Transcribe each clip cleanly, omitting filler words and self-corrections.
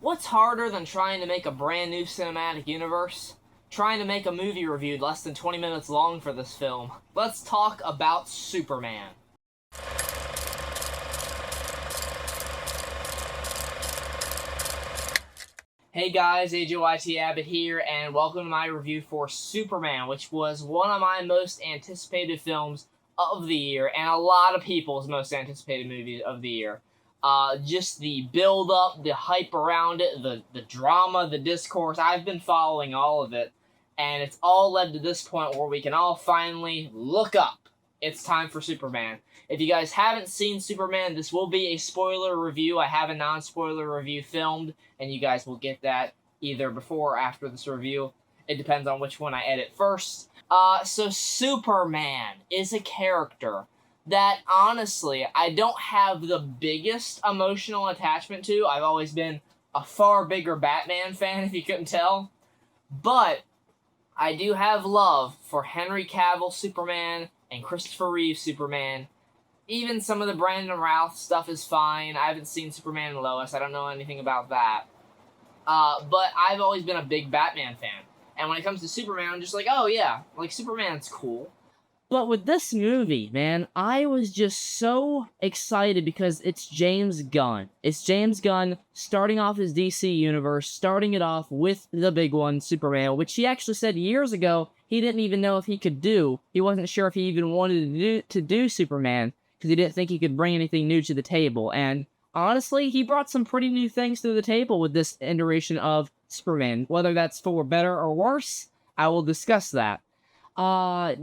What's harder than trying to make a brand new cinematic universe? Trying to make a movie reviewed less than 20 minutes long for this film. Let's talk about Superman. Hey guys, AJYT Abbott here, and welcome to my review for Superman, which was one of my most anticipated films of the year, and a lot of people's most anticipated movies of the year. Just the build-up, the hype around it, the drama, the discourse, I've been following all of it, and it's all led to this point where we can all finally look up. It's time for Superman. If you guys haven't seen Superman, this will be a spoiler review. I have a non-spoiler review filmed, and you guys will get that either before or after this review. It depends on which one I edit first. So Superman is a character that, honestly, I don't have the biggest emotional attachment to. I've always been a far bigger Batman fan, if you couldn't tell. But I do have love for Henry Cavill Superman and Christopher Reeve Superman. Even some of the Brandon Routh stuff is fine. I haven't seen Superman and Lois. I don't know anything about that. But I've always been a big Batman fan. And when it comes to Superman, I'm just like, oh yeah, like Superman's cool. But with this movie, man, I was just so excited because it's James Gunn. It's James Gunn starting off his DC universe, starting it off with the big one, Superman, which he actually said years ago he didn't even know if he could do. He wasn't sure if he even wanted to do Superman because he didn't think he could bring anything new to the table. And honestly, he brought some pretty new things to the table with this iteration of Superman. Whether that's for better or worse, I will discuss that.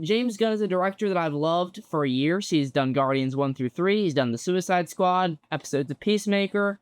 James Gunn is a director that I've loved for years. He's done Guardians 1 through 3, he's done The Suicide Squad, episodes of Peacemaker,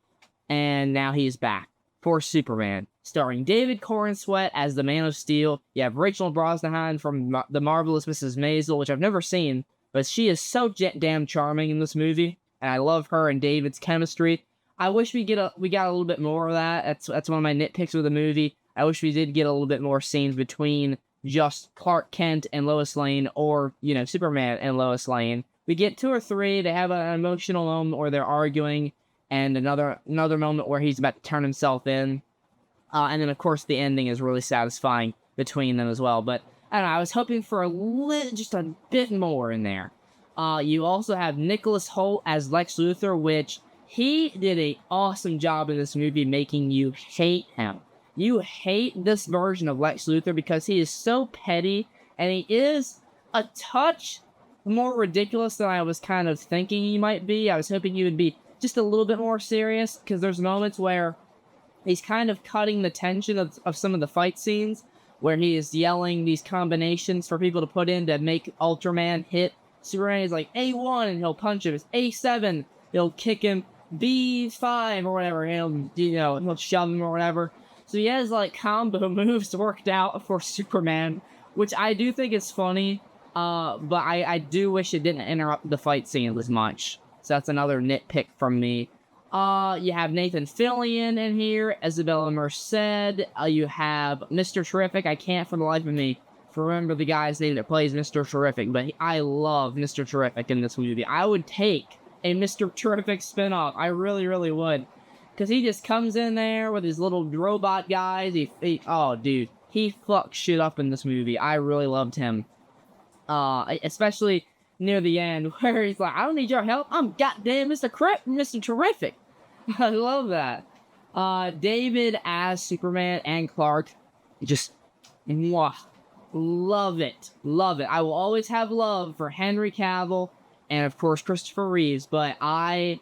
and now he's back for Superman, starring David Corenswet as the Man of Steel. You have Rachel Brosnahan from The Marvelous Mrs. Maisel, which I've never seen, but she is so damn charming in this movie, and I love her and David's chemistry. I wish we got a little bit more of that. That's one of my nitpicks with the movie. I wish we did get a little bit more scenes between just Clark Kent and Lois Lane, or, you know, Superman and Lois Lane. We get 2 or 3, they have an emotional moment where they're arguing, and another moment where he's about to turn himself in. And then, of course, the ending is really satisfying between them as well. But, I don't know, I was hoping for just a bit more in there. You also have Nicholas Hoult as Lex Luthor, which he did an awesome job in this movie making you hate him. You hate this version of Lex Luthor because he is so petty, and he is a touch more ridiculous than I was kind of thinking he might be. I was hoping he would be just a little bit more serious, because there's moments where he's kind of cutting the tension of some of the fight scenes, where he is yelling these combinations for people to put in to make Ultraman hit Superman. He's like, A1, and he'll punch him. It's A7, he'll kick him. B5, or whatever, he'll shove him or whatever. So he has, like, combo moves worked out for Superman, which I do think is funny, but I do wish it didn't interrupt the fight scene as much. So that's another nitpick from me. You have Nathan Fillion in here, Isabella Merced, you have Mr. Terrific. I can't for the life of me remember the guy's name that plays Mr. Terrific, but I love Mr. Terrific in this movie. I would take a Mr. Terrific spinoff. I really, really would. Because he just comes in there with his little robot guys. Oh, dude. He fucks shit up in this movie. I really loved him. Especially near the end, where he's like, I don't need your help. I'm goddamn Mr. Terrific. I love that. David as Superman and Clark. Just, mwah. Love it. Love it. I will always have love for Henry Cavill and, of course, Christopher Reeves, but I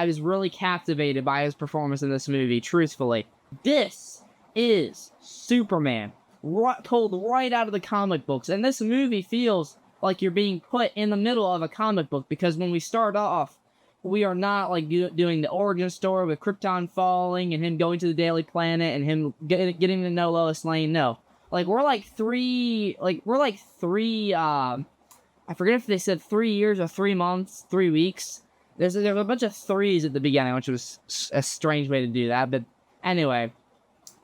was really captivated by his performance in this movie, truthfully. This is Superman, told right out of the comic books, and this movie feels like you're being put in the middle of a comic book, because when we start off, we are not, like, doing the origin story with Krypton falling, and him going to the Daily Planet, and him getting to know Lois Lane. No. We're like three, I forget if they said 3 years or 3 months, 3 weeks. There's a bunch of threes at the beginning, which was a strange way to do that. But anyway,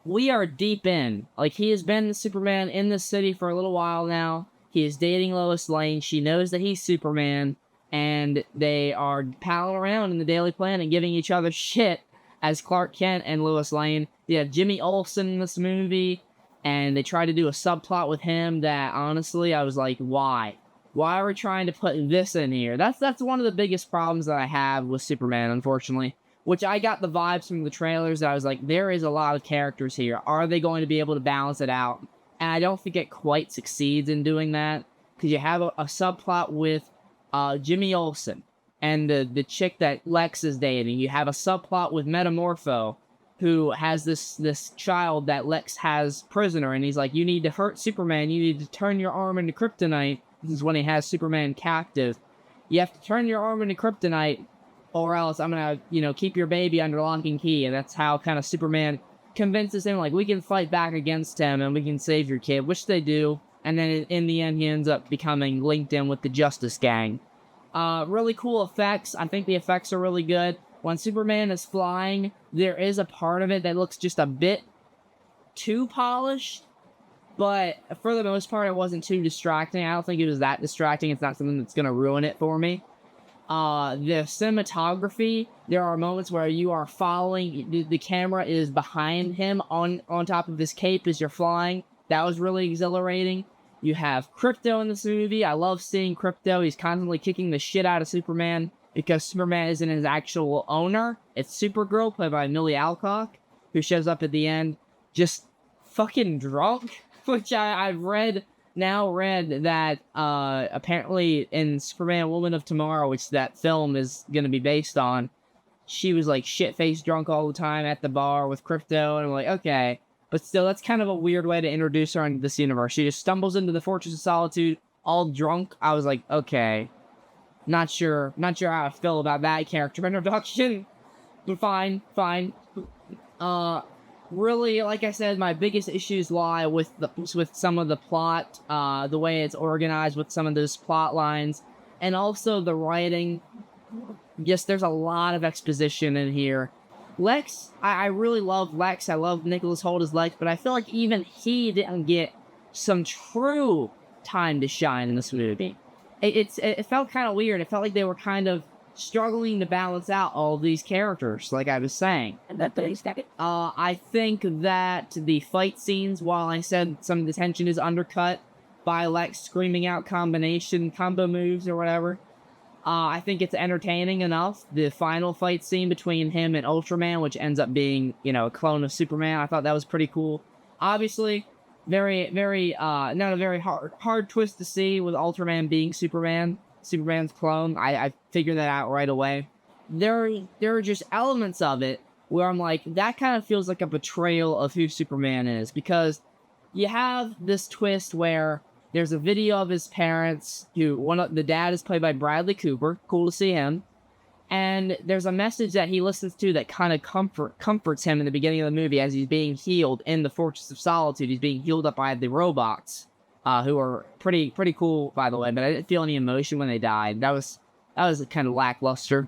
we are deep in. Like, he has been Superman in this city for a little while now. He is dating Lois Lane. She knows that he's Superman. And they are palling around in the Daily Planet, giving each other shit as Clark Kent and Lois Lane. You have Jimmy Olsen in this movie, and they try to do a subplot with him that, honestly, I was like, why? Why are we trying to put this in here? That's one of the biggest problems that I have with Superman, unfortunately. Which I got the vibes from the trailers that I was like, there is a lot of characters here. Are they going to be able to balance it out? And I don't think it quite succeeds in doing that. Because you have a subplot with Jimmy Olsen and the chick that Lex is dating. You have a subplot with Metamorpho, who has this child that Lex has prisoner. And he's like, you need to hurt Superman. You need to turn your arm into kryptonite. This is when he has Superman captive. You have to turn your arm into kryptonite, or else I'm gonna, keep your baby under lock and key. And that's how kind of Superman convinces him, like, we can fight back against him and we can save your kid, which they do. And then in the end, he ends up becoming linked in with the Justice Gang. Really cool effects. I think the effects are really good. When Superman is flying, there is a part of it that looks just a bit too polished. But for the most part, it wasn't too distracting. I don't think it was that distracting. It's not something that's going to ruin it for me. The cinematography, there are moments where you are following, the camera is behind him on top of his cape as you're flying. That was really exhilarating. You have Krypto in this movie. I love seeing Krypto. He's constantly kicking the shit out of Superman because Superman isn't his actual owner. It's Supergirl, played by Millie Alcock, who shows up at the end just fucking drunk, which I've read that apparently in Superman Woman of Tomorrow, which that film is going to be based on, she was like shit-faced drunk all the time at the bar with Krypto, and I'm like, okay. But still, that's kind of a weird way to introduce her into this universe. She just stumbles into the Fortress of Solitude all drunk. I was like, okay. Not sure how I feel about that character introduction. But fine. Really, like I said, my biggest issues lie with some of the plot, the way it's organized with some of those plot lines, and also the writing. Yes, there's a lot of exposition in here. Lex, I really love Lex. I love Nicholas Hoult as Lex, but I feel like even he didn't get some true time to shine in this movie. It felt kind of weird. It felt like they were kind of struggling to balance out all these characters, like I was saying. I think that the fight scenes, while I said some of the tension is undercut by Lex screaming out combo moves or whatever, I think it's entertaining enough. The final fight scene between him and Ultraman, which ends up being, a clone of Superman, I thought that was pretty cool. Obviously, not a very hard twist to see with Ultraman being Superman's clone. I figured that out right away. There are just elements of it where I'm like, that kind of feels like a betrayal of who Superman is, because you have this twist where there's a video of his parents, the dad is played by Bradley Cooper, cool to see him, and there's a message that he listens to that kind of comforts him in the beginning of the movie as he's being healed in the Fortress of Solitude. He's being healed up by the robots, who are pretty cool, by the way, but I didn't feel any emotion when they died. That was kind of lackluster.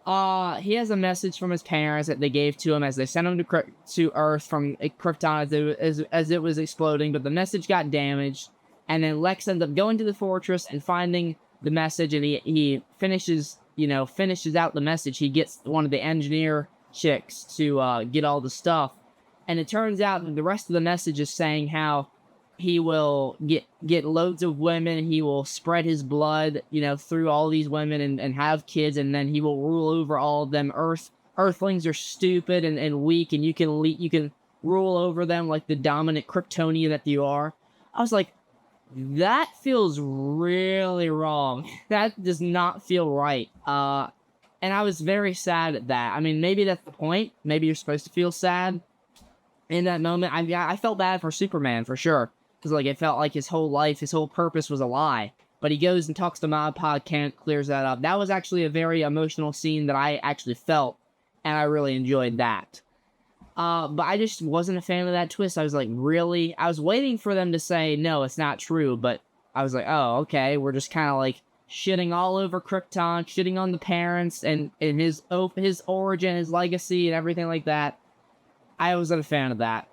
He has a message from his parents that they gave to him as they sent him to Earth from Krypton as it was exploding, but the message got damaged. And then Lex ends up going to the fortress and finding the message, and he finishes out the message. He gets one of the engineer chicks to get all the stuff. And it turns out that the rest of the message is saying how he will get loads of women, he will spread his blood, through all these women and have kids, and then he will rule over all of them. Earthlings are stupid and weak, and you can rule over them like the dominant Kryptonian that you are. I was like, that feels really wrong. That does not feel right. And I was very sad at that. I mean, maybe that's the point. Maybe you're supposed to feel sad in that moment. I felt bad for Superman, for sure. Because, it felt like his whole life, his whole purpose was a lie. But he goes and talks to Mod Pod, clears that up. That was actually a very emotional scene that I actually felt, and I really enjoyed that. But I just wasn't a fan of that twist. I was like, really? I was waiting for them to say, no, it's not true, but I was like, oh, okay, we're just kind of shitting all over Krypton, shitting on the parents, and his origin, his legacy, and everything like that. I wasn't a fan of that.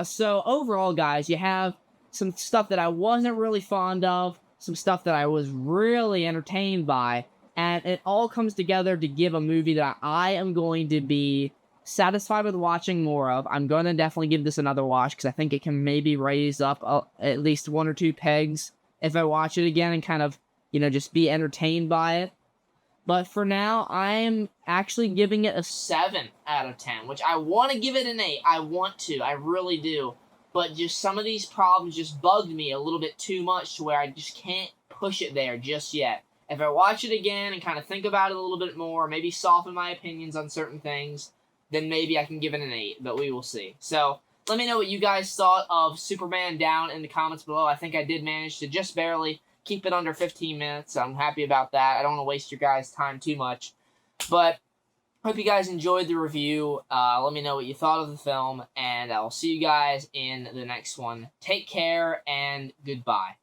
So overall, guys, you have some stuff that I wasn't really fond of, some stuff that I was really entertained by, and it all comes together to give a movie that I am going to be satisfied with watching more of. I'm going to definitely give this another watch because I think it can maybe raise up at least 1 or 2 pegs if I watch it again and kind of, just be entertained by it. But for now, I'm actually giving it a 7 out of 10, which I want to give it an 8. I want to. I really do. But just some of these problems just bugged me a little bit too much to where I just can't push it there just yet. If I watch it again and kind of think about it a little bit more, maybe soften my opinions on certain things, then maybe I can give it an 8, but we will see. So, let me know what you guys thought of Superman down in the comments below. I think I did manage to just barely keep it under 15 minutes. So I'm happy about that. I don't want to waste your guys' time too much. But hope you guys enjoyed the review. Let me know what you thought of the film, and I'll see you guys in the next one. Take care, and goodbye.